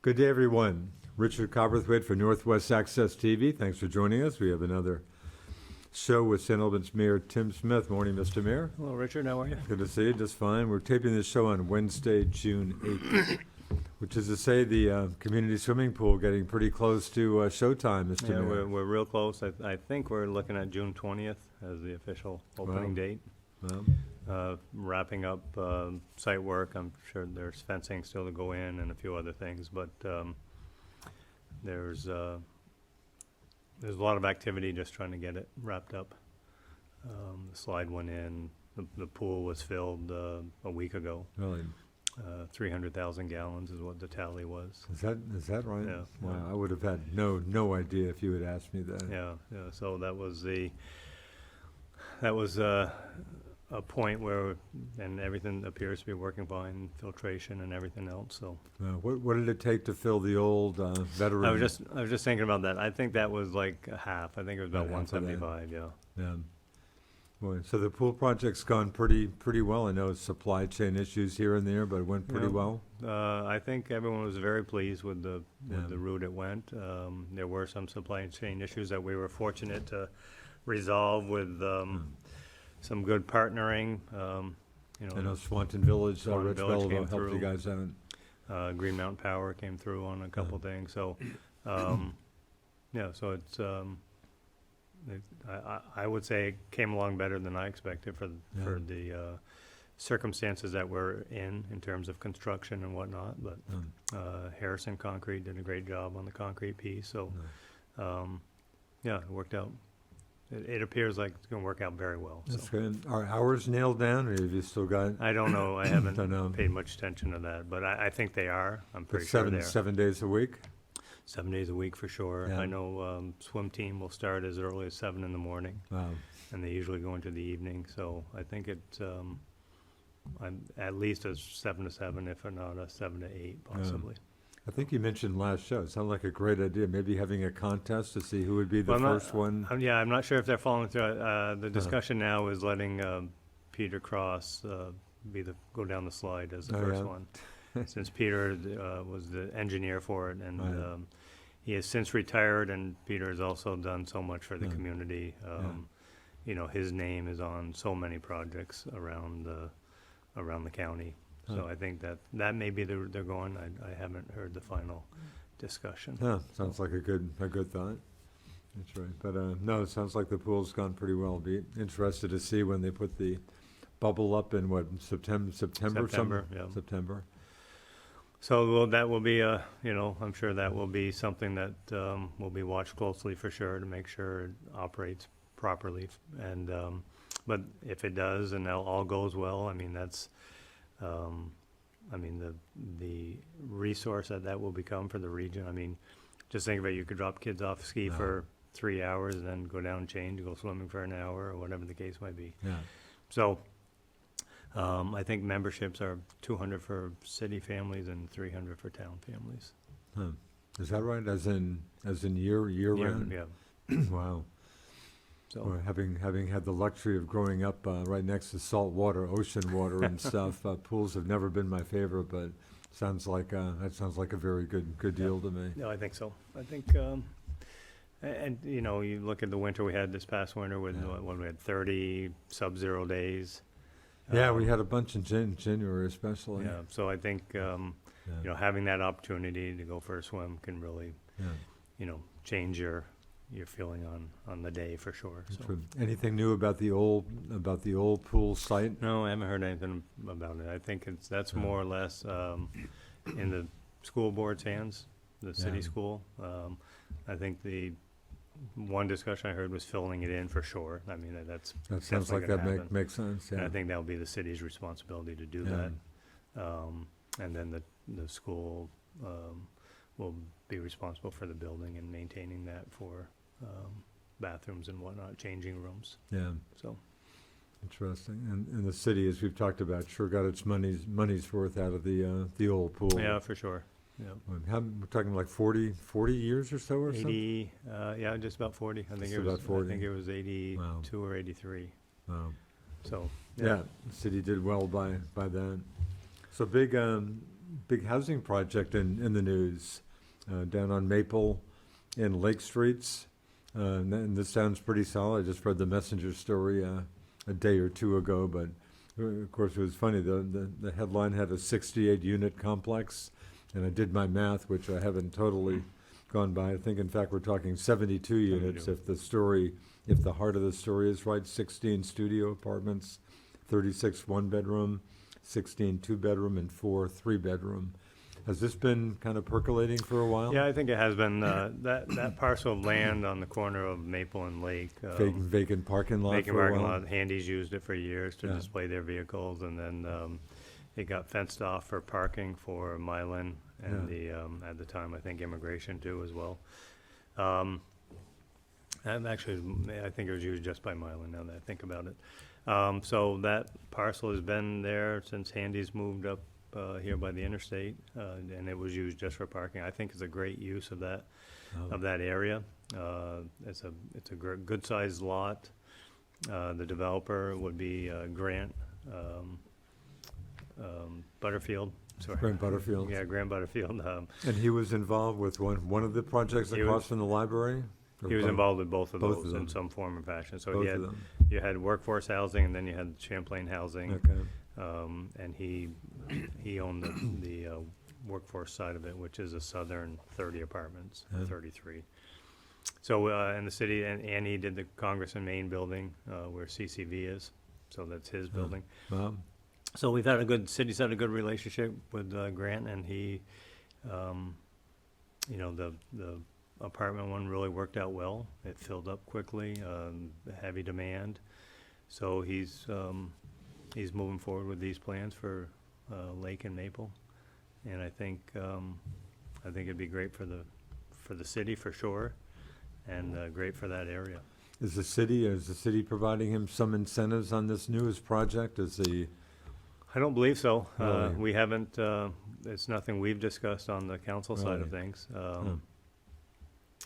Good day, everyone. Richard Copperthwaite for Northwest Access TV. Thanks for joining us. We have another show with St. Albans Mayor Tim Smith. Morning, Mr. Mayor. Hello, Richard. How are you? Good to see you. Just fine. We're taping this show on Wednesday, June 8th, which is to say the community swimming pool getting pretty close to showtime, Mr. Yeah, Mayor. we're real close. I think we're looking at June 20th as the official opening Wow. date. Well, Wrapping up site work. I'm sure there's fencing still to go in and a few other things, but there's a lot of activity just trying to get it wrapped up. The slide went in. The pool was filled a week ago. really. 300,000 gallons is what the tally was. Is that right? Yeah. Wow, I would have had no idea if you had asked me that. Yeah. So that was a point where, and everything appears to be working fine, filtration and everything else. So What did it take to fill the old veteran? I was just thinking about that. I think that was like a half. I think it was about About half of that. 175. Yeah. Yeah. Boy, so the pool project's gone pretty well. I know supply chain issues here and there, but it went pretty Yeah. well. I think everyone was very pleased with the Yeah. route it went. There were some supply chain issues that we were fortunate to resolve with some good partnering. I know Swanton Village, Swanton Rich Village Belleville came helped you through. guys out. Green Mountain Power came through on a couple things. So, yeah. So it's. I would say it came along better than I expected for the circumstances that we're in terms of construction and whatnot. But Harrison Concrete did a great job on the concrete piece. So, yeah, it worked out. It appears like it's going to work out very well. That's So. good. Are hours nailed down, or have you still got I don't know. I haven't Don't know. paid much attention to that, but I think they are. I'm pretty sure they are. 7 days a week? 7 days a week for sure. Yeah. I know swim team will start as early as 7 in the morning, Wow. and they usually go into the evening. So I think it's I'm at least a 7 to 7, if not a 7 to 8, possibly. I think you mentioned last show. It sounded like a great idea. Maybe having a contest to see who would be the Well, I'm not- first one. Yeah, I'm not sure if they're following through. The discussion now is letting Peter Cross go down the slide as the Oh, first yeah? one, since Peter was the engineer for it, and Right. he has since retired. And Peter has also done so much for the Yeah. community. His name is on so many projects around the county. So Huh. I think that may be they're going. I haven't heard the final discussion. Sounds like a good thought. That's right. But no, it sounds like the pool's gone pretty well. Be interested to see when they put the bubble up in September. Yeah. September. So that will be I'm sure that will be something that will be watched closely for sure to make sure it operates properly. And but if it does and all goes well, I mean that's the resource that will become for the region. I mean, just think about it, you could drop kids off ski Wow. for 3 hours and then go down and change, go swimming for an hour or whatever the case might be. Yeah. So I think memberships are 200 for city families and 300 for town families. Huh. Is that right? As in year round? Yeah. Wow. So Or having had the luxury of growing up right next to salt water, ocean water and stuff, pools have never been my favorite, but that sounds like a very good deal to me. no, I think so. I think and you look at the winter we had this past winter with Yeah. when we had 30 sub-zero days. Yeah, we had a bunch in January especially. Yeah, so I think Yeah. having that opportunity to go for a swim can really Yeah. change your feeling on the day for sure. So. True. Anything new about the old pool site? No, I haven't heard anything about it. I think that's more or less in the school board's hands, the city Yeah. school. I think the one discussion I heard was filling it in for sure. I mean, that's That sounds definitely like gonna that happen. makes sense. And Yeah. I think that'll be the city's responsibility to do Yeah. that. And then the school will be responsible for the building and maintaining that for bathrooms and whatnot, changing rooms. Yeah. So. Interesting. And the city, as we've talked about, sure got its money's worth out of the old pool. Yeah, for sure. Yeah. We're talking like 40 years or so or something? 80, yeah, just about 40. I think Just it was. about 40. I think it was 82 Wow. or 83. Wow. So Yeah, the city did well by that. So big big housing project in the news down on Maple and Lake Streets. And this sounds pretty solid. I just read the Messenger story a day or two ago, but of course it was funny. The headline had a 68-unit complex, and I did my math, which I haven't totally gone by. I think, in fact, we're talking 72 units if the heart of the story is right. 16 studio apartments, 36 one-bedroom, 16 two-bedroom, and 4 three-bedroom. Has this been kind of percolating for a while? Yeah, I think it has been. That parcel of land on the corner of Maple and Lake. Vacant parking lot Vacant for a parking while? lot. Handy's used it for years to Yeah. display their vehicles, and then it got fenced off for parking for Mylan and at the time, I think immigration too as well. And actually, I think it was used just by Mylan now that I think about it. So that parcel has been there since Handy's moved up here by the interstate, and it was used just for parking. I think it's a great use of that area. It's a good sized lot. The developer would be Grant Butterfield. Sorry. Grant Butterfield. Yeah, Grant Butterfield. And he was involved with one of the projects He across was- from the library? Or He was both? involved with both of Both of those them. in some form or fashion. So Both of them. you had workforce housing, and then you had Champlain Housing. Okay. And he owned the workforce side of it, which is a southern 30 apartments, Yeah. 33. So in the city, and he did the Congress and Main building where CCV is, so that's his building. Wow. So we've had city's had a good relationship with Grant, and he, the apartment one really worked out well. It filled up quickly, heavy demand. So he's moving forward with these plans for Lake and Maple, and I think it'd be great for the city for sure, and great for that area. Is the city providing him some incentives on this newest project? I don't believe so. Really? We haven't. It's nothing we've discussed on the council side of Really? things.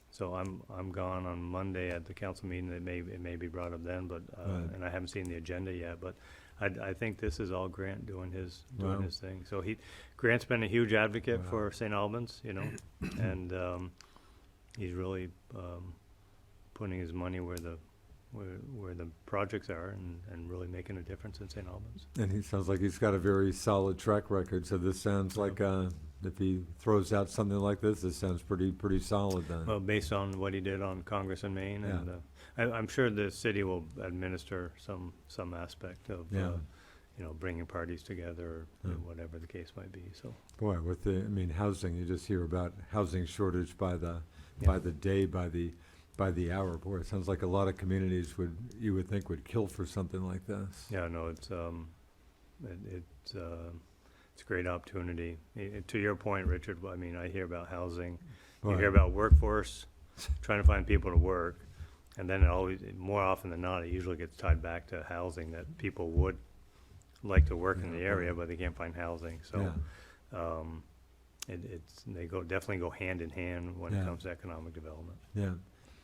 So I'm gone on Monday at the council meeting. It may be brought up then, but Right. and I haven't seen the agenda yet. But I think this is all Grant doing his Wow. thing. So Grant's been a huge advocate Wow. for St. Albans, and he's really putting his money where the projects are, and really making a difference in St. Albans. And he sounds like he's got a very solid track record, so this sounds like, if he throws out something like this sounds pretty solid then. Well, based on what he did on Congress and Maine, and I'm sure the city will administer some aspect of, Yeah. bringing parties together, or Yeah. whatever the case might be. So Boy, housing, you just hear about housing shortage by the day, by the hour. Boy, it sounds like a lot of communities you would think would kill for something like this. yeah, no, it's a great opportunity. To your point, Richard, I mean, I hear about housing, you Boy, hear about workforce, trying to find people to work, and then more often than not, it usually gets tied back to housing, that people would like to work in the area, but they can't find housing. So they definitely go hand in hand when it Yeah. comes to economic development. Yeah.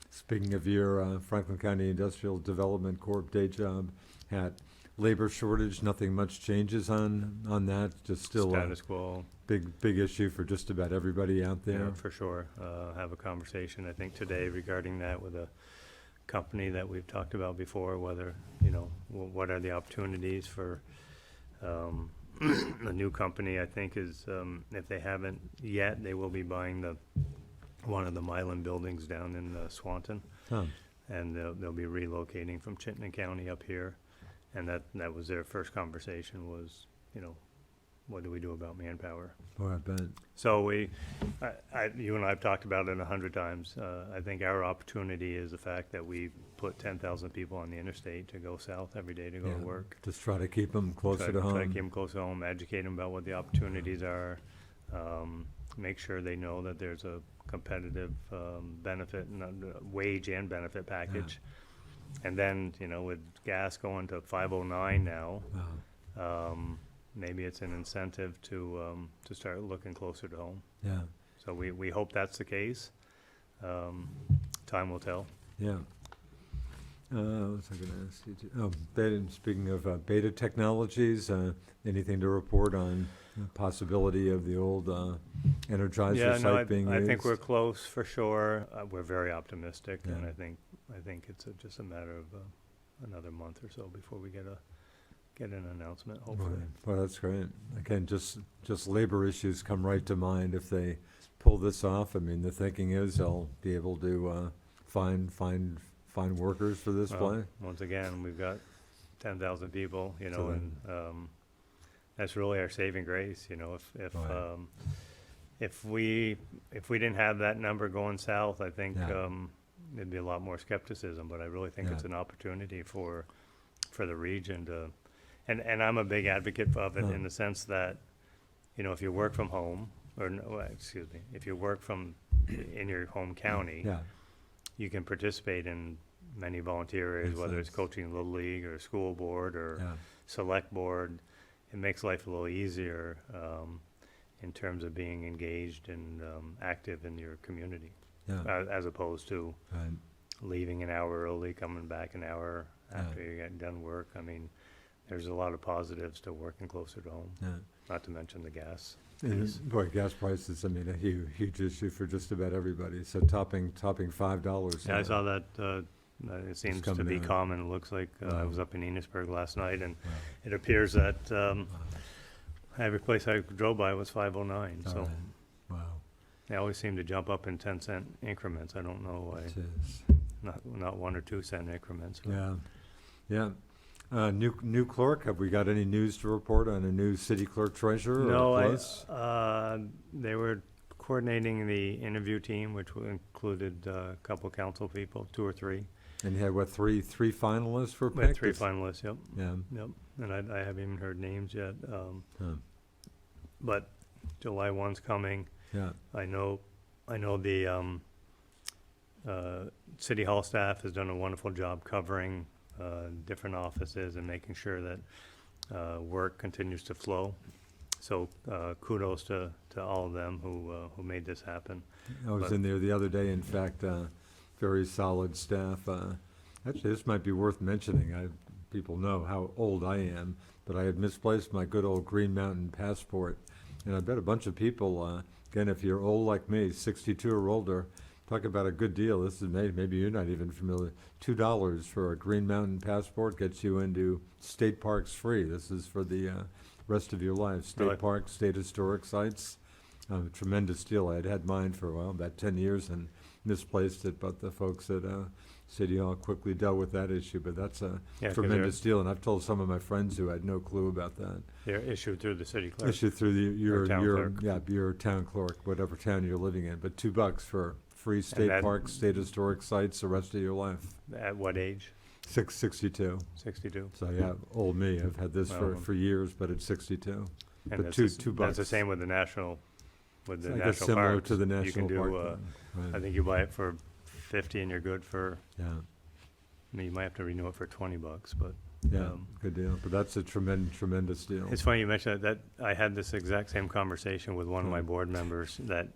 Speaking of your Franklin County Industrial Development Corp. day job hat, labor shortage, nothing much changes on that, just still Status quo. big issue for just about everybody out there. Yeah, for sure. Have a conversation, I think, today regarding that with a company that we've talked about before, whether, what are the opportunities for a new company, I think is, if they haven't yet, they will be buying one of the Mylan buildings down in Swanton, Huh. and they'll be relocating from Chittenden County up here. And that was their first conversation was, what do we do about manpower? Boy, I bet. So you and I have talked about it 100 times. I think our opportunity is the fact that we put 10,000 people on the interstate to go south every day to go to Yeah. work. Just try to keep them closer to Try to home. keep them close to home, educate them about what the opportunities are, make sure they know that there's a competitive benefit, wage and benefit package. And then, with gas going to 509 now, Wow. maybe it's an incentive to start looking closer to home. Yeah. So we hope that's the case. Time will tell. Yeah. What was I going to ask you? Oh, speaking of beta technologies, anything to report on the possibility of the old Energizer Yeah, no, site being I used? think we're close for sure. We're very optimistic, and Yeah. I think it's just a matter of another month or so before we get an announcement, hopefully. Right. Well, that's great. Again, just labor issues come right to mind if they pull this off. I mean, the thinking is they'll be able to find workers for this Well, play. once again, we've got 10,000 people, you So know, then- and that's really our saving grace, you know. Right. If we didn't have that number going south, I think Yeah. there'd be a lot more skepticism. But I really think it's Yeah. an opportunity for the region to, and I'm a big advocate of it Huh. in the sense that, you know, if you work from home, or no, excuse me, if you work from in your home county, Yeah. you can participate in many volunteer areas, Makes whether it's sense. coaching Little League or school board or Yeah. select board. It makes life a little easier in terms of being engaged and active in your community, Yeah. as opposed to Right. leaving an hour early, coming back an hour after Yeah. you get done work. I mean, there's a lot of positives to working closer to home, Yeah. not to mention the gas. And, piece. boy, gas prices, I mean, a huge issue for just about everybody. So topping $5. Yeah, I saw that. It seems to coming be down. common. It looks like I Wow. was up in Enosburg last night, and Wow. it appears that Wow. every place I drove by was 509. All So right. Wow. they always seem to jump up in 10-cent increments. I don't know why. Jeez. Not 1 or 2 cent increments. But Yeah. Yeah. New clerk, have we got any news to report on a new city clerk treasurer? No, or close? they were coordinating the interview team, which included a couple council people, 2 or 3. And you had, what, three finalists for We had pick? 3 finalists. Yep. Yeah. Yep. And I haven't even heard names yet. Huh. But July 1's coming. Yeah. I know the City Hall staff has done a wonderful job covering different offices and making sure that work continues to flow. So kudos to all of them who made this happen. I was But- in there the other day, in fact, very solid staff. Actually, this might be worth mentioning. People know how old I am, but I had misplaced my good old Green Mountain passport. And I bet a bunch of people, again, if you're old like me, 62 or older, talk about a good deal. This is maybe you're not even familiar. $2 for a Green Mountain passport gets you into state parks free. This is for the rest of your life. State Really? parks, state historic sites. Tremendous deal. I had mine for, well, about 10 years and misplaced it, but the folks at City Hall quickly dealt with that issue. But that's a Yeah, 'cause tremendous deal, and I've told some of my friends who had no clue about that. they're issued through the city clerk. Issue through your town your clerk. yeah your town clerk, whatever town you're living in. But $2 for free state that- parks, state historic sites the rest of your life. At what age? 62. 62. So yeah, old me. I've had this Well, for years, but it's 62. And But that's two the $2. That's the same with the national, I guess national similar parks. to the You national can park. do, right. I think you buy it for 50 and you're good for, Yeah. I mean, you might have to renew it for $20, but Yeah, Um, good deal. But that's a tremendous deal. it's funny you mentioned that. I had this exact same conversation with one of my Hmm. board members that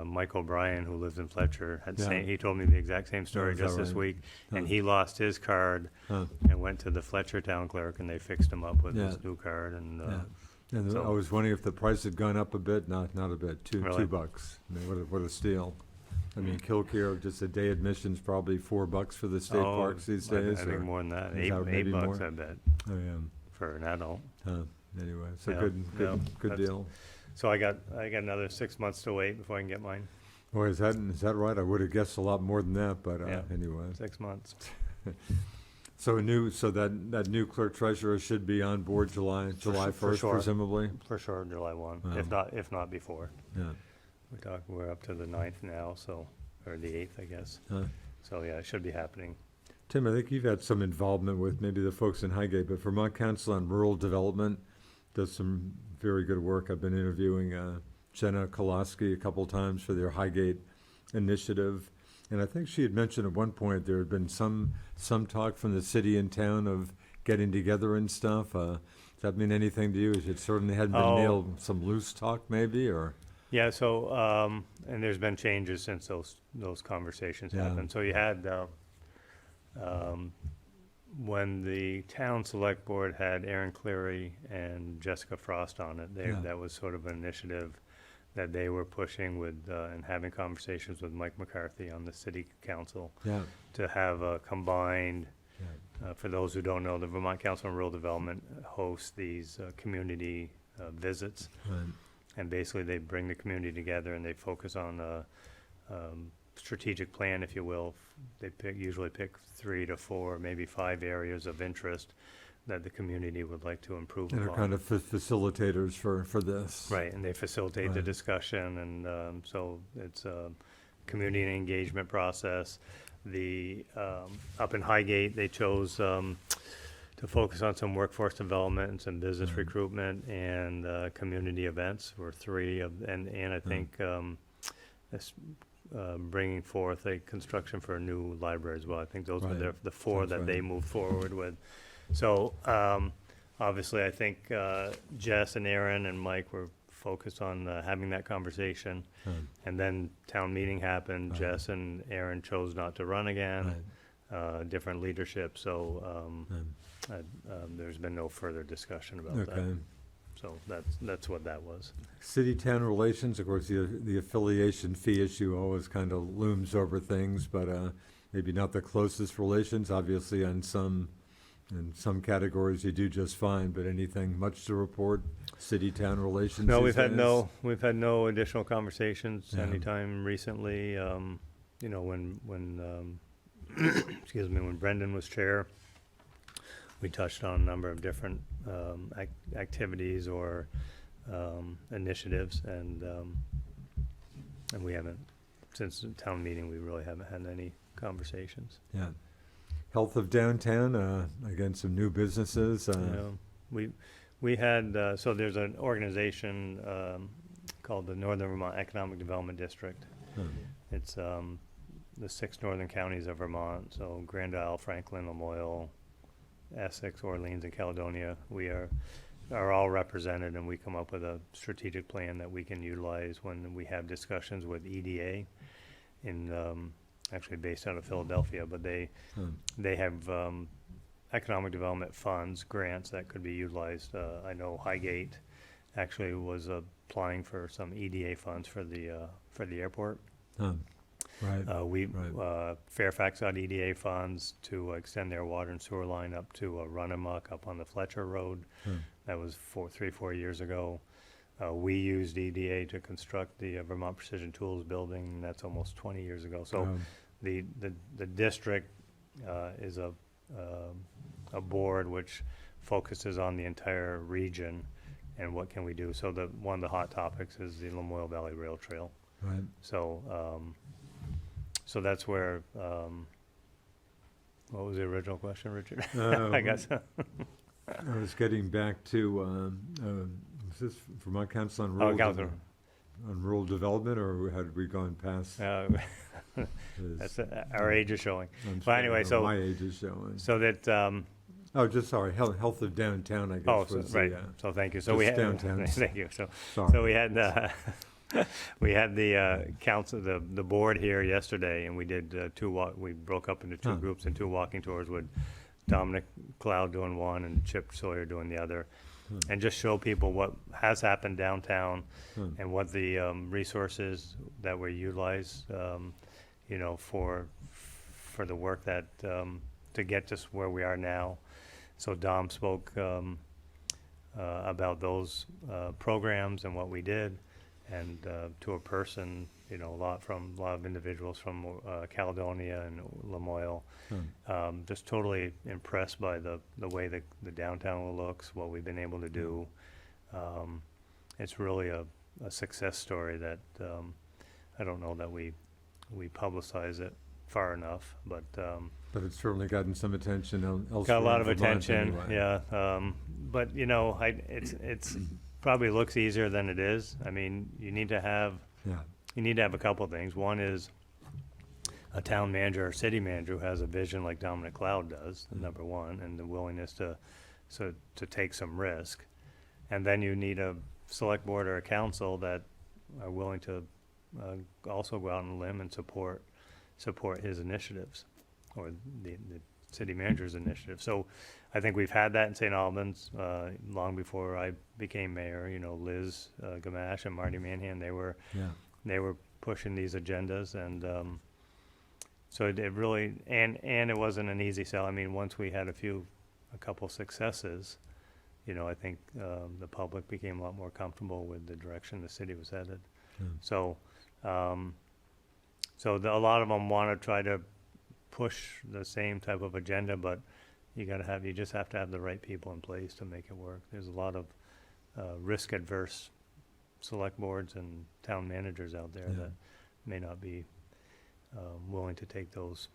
Mike O'Brien, who lives in Fletcher, had Yeah. he told me the exact same story is that just this right? week, and Huh. he lost his card Huh. and went to the Fletcher town clerk, and they fixed him up with Yeah. his new card. And Yeah. And so- I was wondering if the price had gone up a bit. Not a bit. Really? $2. I mean, what a steal. I mean, Kilcare, just a day admission's probably $4 for the state oh, parks these I days. think or- more than that. is that maybe $8, more? I bet, Oh, yeah. for an adult. Anyway, so Yeah, good yeah, good that's- deal. So I got another 6 months to wait before I can get mine. Boy, is that right? I would have guessed a lot more than that, but Yeah. anyway. 6 months. So that new clerk treasurer should be on board July for 1st, sure. presumably. For sure, July 1, Wow. if not before. Yeah. We're up to the 9th now, so, or the 8th, I guess. Huh. So, yeah, it should be happening. Tim, I think you've had some involvement with maybe the folks in Highgate, but Vermont Council on Rural Development does some very good work. I've been interviewing Jenna Koloski a couple times for their Highgate initiative. And I think she had mentioned at one point there had been some talk from the city and town of getting together and stuff. Does that mean anything to you? It certainly hadn't been Oh. nailed, some loose talk maybe, or? Yeah, so, and there's been changes since those conversations Yeah. happened. So you had When the town select board had Aaron Cleary and Jessica Frost on it, Yeah. that was sort of an initiative that they were pushing with, and having conversations with Mike McCarthy on the city council Yeah, to have a combined, yeah, for those who don't know, the Vermont Council on Rural Development hosts these community visits. right, And basically, they bring the community together and they focus on a strategic plan, if you will. They usually pick 3 to 4, maybe 5 areas of interest that the community would like to improve and are upon. kind of facilitators for this. Right, and they facilitate the Right. discussion, and so it's a community engagement process. The, up in Highgate, they chose to focus on some workforce development and some business Right. recruitment and community events were 3 of, and I think this, bringing forth a construction for a new library as well. I think those were Right. the 4 Sounds that right. they moved forward with. So, obviously, I think Jess and Aaron and Mike were focused on having that conversation. And then town meeting happened. Right. Jess and Aaron chose not to run again. Different leadership, so there's been no further discussion about Okay. that. So that's what that was. City-town relations, of course, the affiliation fee issue always kind of looms over things, but maybe not the closest relations. Obviously, in some categories, you do just fine, but anything much to report, city-town relations? No, these we've had no additional conversations Yeah. anytime recently. When excuse me, when Brendan was chair, we touched on a number of different activities or initiatives, and we haven't, since the town meeting, we really haven't had any conversations. Yeah. Health of downtown, again, some new businesses. We had, so there's an organization called the Northern Vermont Economic Development District. It's the 6 northern counties of Vermont, so Grand Isle, Franklin, Lamoille, Essex, Orleans, and Caledonia. We are all represented, and we come up with a strategic plan that we can utilize when we have discussions with EDA in, actually based out of Philadelphia, but they have economic development funds, grants that could be utilized. I know Highgate actually was applying for some EDA funds for the airport. Right. Fairfax got EDA funds to extend their water and sewer line up to Runnemuk up on the Fletcher Road. That was 4 years ago. We used EDA to construct the Vermont Precision Tools building, and that's almost 20 years ago. So the district is a board which focuses on the entire region and what can we do. So one of the hot topics is the Lamoille Valley Rail Trail. Right. So that's where, what was the original question, Richard? I guess. I was getting back to, is this Vermont Council on Rural, Council. On Rural Development, or had we gone past? That's our age is showing. I'm But anyway, so my age is showing. so that Oh, just sorry, health of downtown, I guess. oh, so, was right. The, So thank you. So just we had downtown. thank you. So sorry. we had the council, the board here yesterday, and we did we broke up into 2 groups and 2 walking tours with Dominic Cloud doing one and Chip Sawyer doing the other, and just show people what has happened downtown and what the resources that were utilized, for the work that to get to where we are now. So Dom spoke about those programs and what we did, and to a person, a lot of individuals from Caledonia and Lamoille, just totally impressed by the way the downtown looks, what we've been able to do. It's really a success story that I don't know that we publicize it far enough, but it's certainly gotten some attention elsewhere. got a lot of in Vermont attention, anyway. yeah. But it's probably looks easier than it is. I mean, you need to have a couple of things. One is a town manager or city manager who has a vision like Dominic Cloud does, number one, and the willingness to take some risk. And then you need a select board or a council that are willing to also go out on a limb and support his initiatives. or the city manager's initiative. So I think we've had that in St. Albans long before I became mayor. You know, Liz Gamache and Marty Manhan, they were pushing these agendas, and so it really, and it wasn't an easy sell. I mean, once we had a couple successes, you know, I think the public became a lot more comfortable with the direction the city was headed. So, a lot of them want to try to push the same type of agenda, but you just have to have the right people in place to make it work. There's a lot of risk-adverse select boards and town managers out there that may not be willing to take those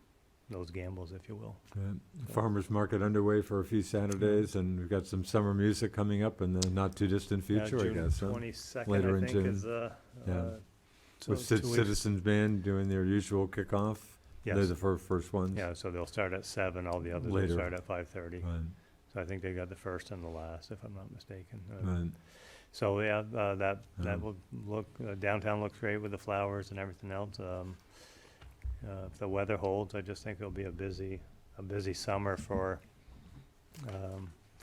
gambles, if you will. Farmers market underway for a few Saturdays, and we've got some summer music coming up in the not too distant future, I guess. June 22nd, Later I in think, June. is With 2 weeks. Citizens Band doing their usual kickoff. They're Yes. the first ones. Yeah, so they'll start at 7, all the others Later. will start at 5:30. Right. So I think they got the first and the last, if I'm not mistaken. Right. So, that will look, downtown looks great with the flowers and everything else. If the weather holds, I just think it'll be a busy summer for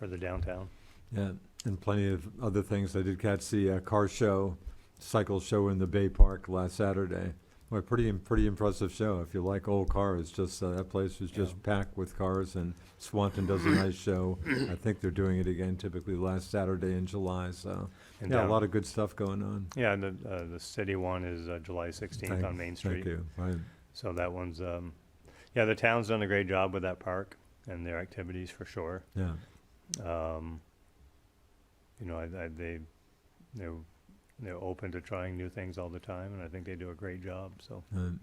the downtown. Yeah, and plenty of other things. I did catch the car show, cycle show in the Bay Park last Saturday. Well, pretty impressive show. If you like old cars, just that place was just packed with cars, and Swanton does a nice show. I think they're doing it again, typically last Saturday in July. So And a down- lot of good stuff going on. Yeah, and the city one is July 16th on Main Street. Thank you. Right. So that one's, the town's done a great job with that park and their activities for sure. Yeah. You know, they're open to trying new things all the time, and I think they do a great job. So And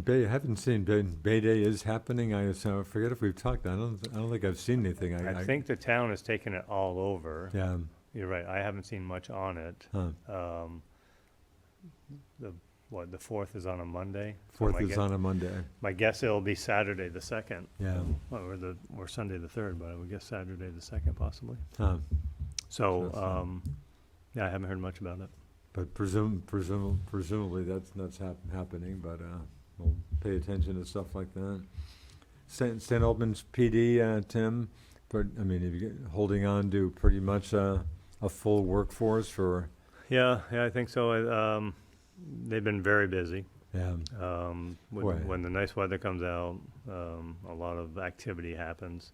I haven't seen Bay Day is happening. I forget if we've talked. I don't think I've seen anything. I think the town has taken it all over. Yeah. You're right. I haven't seen much on it. Huh. The 4th is on a Monday. So Fourth my is guess- on a Monday. My guess it'll be Saturday the 2nd. Yeah. Or Sunday the 3rd, but I would guess Saturday the 2nd possibly. Huh. So, Interesting. I haven't heard much about it. But presumably that's happening. But we'll pay attention to stuff like that. St. Albans PD, Tim. But I mean, if you holding on to pretty much a full workforce for. Yeah, I think so. They've been very busy. Yeah. Boy. When the nice weather comes out, a lot of activity happens.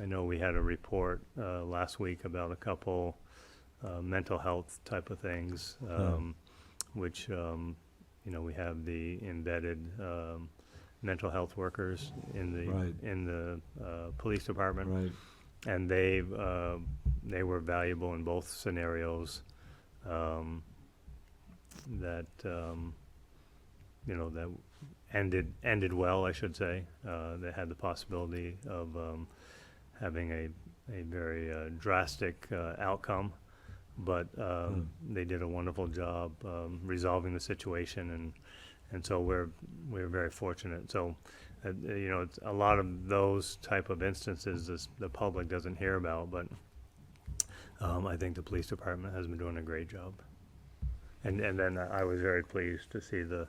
I know we had a report last week about a couple mental health type of things, which, we have the embedded mental health workers in the police department. Right. And they were valuable in both scenarios. That ended well, I should say. They had the possibility of having a very drastic outcome, but they did a wonderful job resolving the situation, and so we're very fortunate. So, it's a lot of those type of instances the public doesn't hear about, but I think the police department has been doing a great job. And then I was very pleased to see the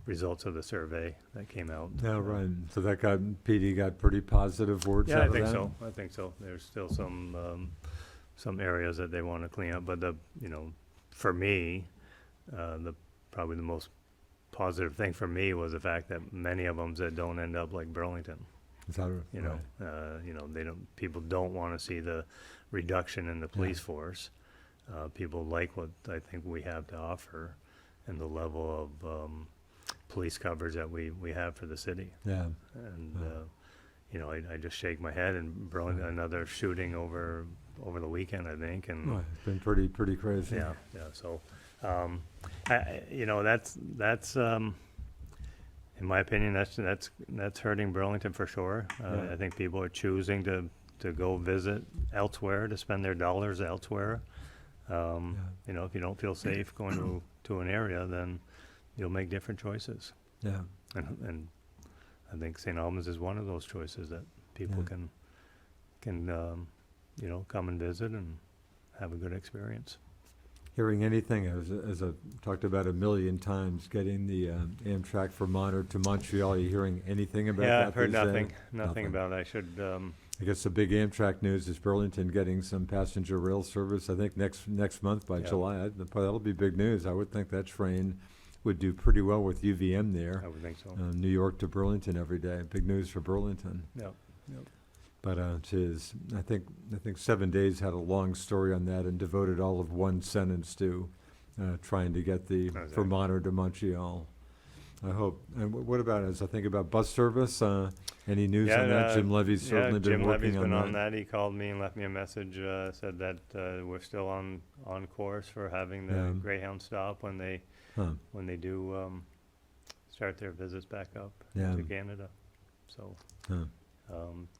results of the survey that came out. Yeah, right. So PD got pretty positive words Yeah, out I of think that? so. I think so. There's still some areas that they want to clean up, but for me, probably the most positive thing for me was the fact that many of them said don't end up like Burlington. Is that right? People don't want to see the reduction in the police force. People like what I think we have to offer and the level of police coverage that we have for the city. Yeah. And, I just shake my head, and Burlington, another shooting over the weekend, I think. And Well, it's been pretty crazy. yeah. So, that's in my opinion, that's hurting Burlington for sure. Yeah. I think people are choosing to go visit elsewhere, to spend their dollars elsewhere. If you don't feel safe going to an area, then you'll make different choices. Yeah. And I think St. Albans is one of those choices that people can come and visit and have a good experience. hearing anything, as I've talked about a million times, getting the Amtrak from Monterey to Montreal. Are you hearing anything about that? Yeah, I've heard these days? nothing. Nothing about it. I should, I guess the big Amtrak news is Burlington getting some passenger rail service, I think next month by Yeah. July. That'll be big news. I would think that train would do pretty well with UVM there. I would think so. New York to Burlington every day. Big news for Burlington. Yep. But geez, I think 7 Days had a long story on that and devoted all of one sentence to trying to get the from Monterey to Montreal. I hope. And what about, as I think about bus service, any news on that? Jim Levy's certainly been Jim working Levy's on been that. on that. He called me and left me a message, said that we're still on course for having the Yeah. Greyhound stop when they do start their visits back up Yeah. to Canada. So Huh.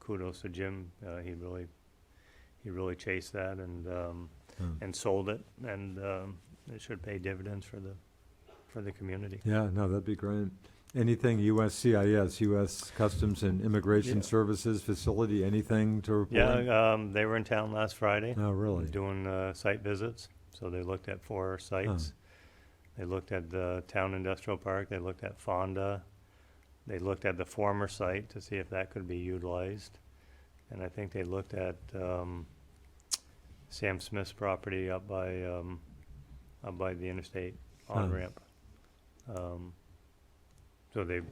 kudos to Jim. He really chased that and sold it, and it should pay dividends for the community. Yeah, no, that'd be great. Anything USCIS, U.S. Customs and Immigration Yeah. Services facility, anything to report? Yeah, they were in town last Friday. Oh, really? Doing site visits. So they looked at 4 sites. They looked at the Town Industrial Park. They looked at Fonda. They looked at the former site to see if that could be utilized. And I think they looked at Sam Smith's property up by the interstate on-ramp. So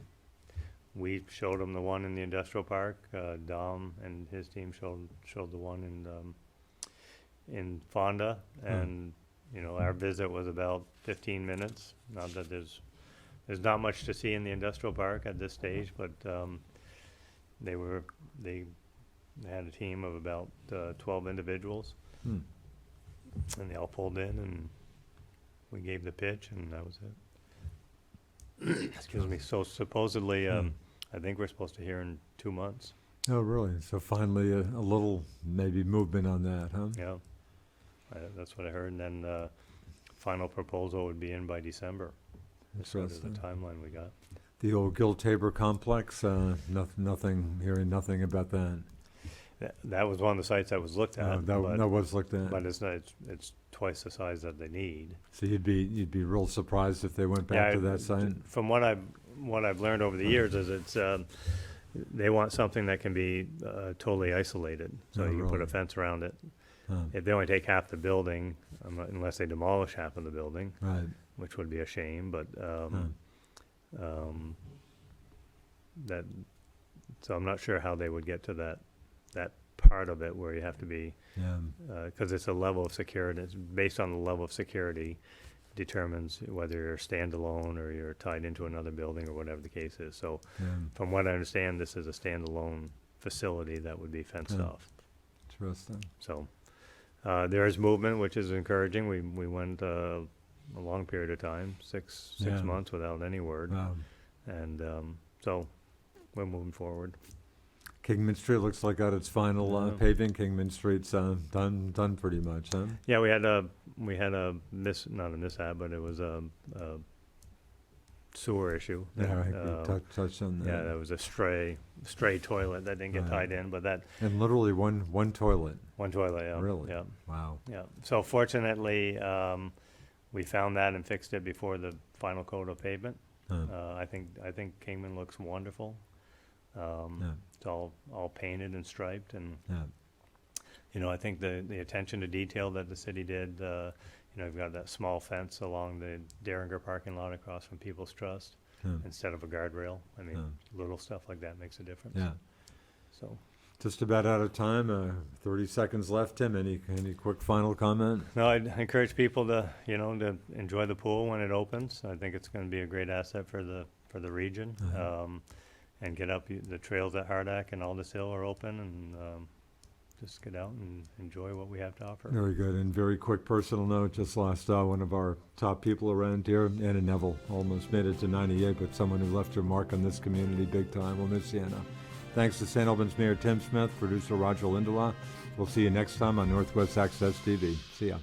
we showed them the one in the industrial park. Dom and his team showed the one in Fonda, and our visit was about 15 minutes. Not that there's not much to see in the industrial park at this stage, but they had a team of about 12 individuals, and they all pulled in, and we gave the pitch, and that was it. Excuse me. So supposedly, I think we're supposed to hear in 2 months. Oh, really? So finally a little maybe movement on that, huh? Yeah, that's what I heard. And then final proposal would be in by December. So there's the timeline we got. The old Gil Tabor complex, hearing nothing about that. That was one of the sites that was looked at. That was looked at. But it's twice the size that they need. So you'd be real surprised if they went back to that site? From what I've learned over the years is it's they want something that can be totally isolated. So you can put a fence around it. If they only take half the building, unless they demolish half of the building, Right. which would be a shame, but so I'm not sure how they would get to that part of it where you have to be, because it's a level of security. It's based on the level of security determines whether you're standalone or you're tied into another building or whatever the case is. So from what I understand, this is a standalone facility that would be fenced off. Interesting. So there is movement, which is encouraging. We went a long period of time, six months without any word. Wow. And so we're moving forward. Kingman Street looks like got its final paving. Kingman Street's done pretty much, huh? Yeah, we had a not a mishap, but it was a sewer issue. Yeah, I think we touched on that. Yeah, that was a stray toilet that didn't get tied in, but that and literally one toilet. one toilet. Yeah, Really? Yeah. Wow. Yeah. So fortunately, we found that and fixed it before the final coat of pavement. I think Kingman looks wonderful. It's all painted and striped, and I think the attention to detail that the city did. You've got that small fence along the Derringer parking lot across from People's Trust instead of a guardrail. I mean, little stuff like that makes a difference. Yeah. So. Just about out of time. 30 seconds left, Tim. Any quick final comment? No, I'd encourage people to enjoy the pool when it opens. I think it's going to be a great asset for the region. And get up. The trails at Hardack and Aldous Hill are open, and just get out and enjoy what we have to offer. Very good. And very quick personal note, just lost one of our top people around here, Anna Neville. Almost made it to 98, but someone who left her mark on this community big time. We'll miss you, Anna. Thanks to St. Albans Mayor Tim Smith, producer Roger Lindelof. We'll see you next time on Northwest Access TV. See ya.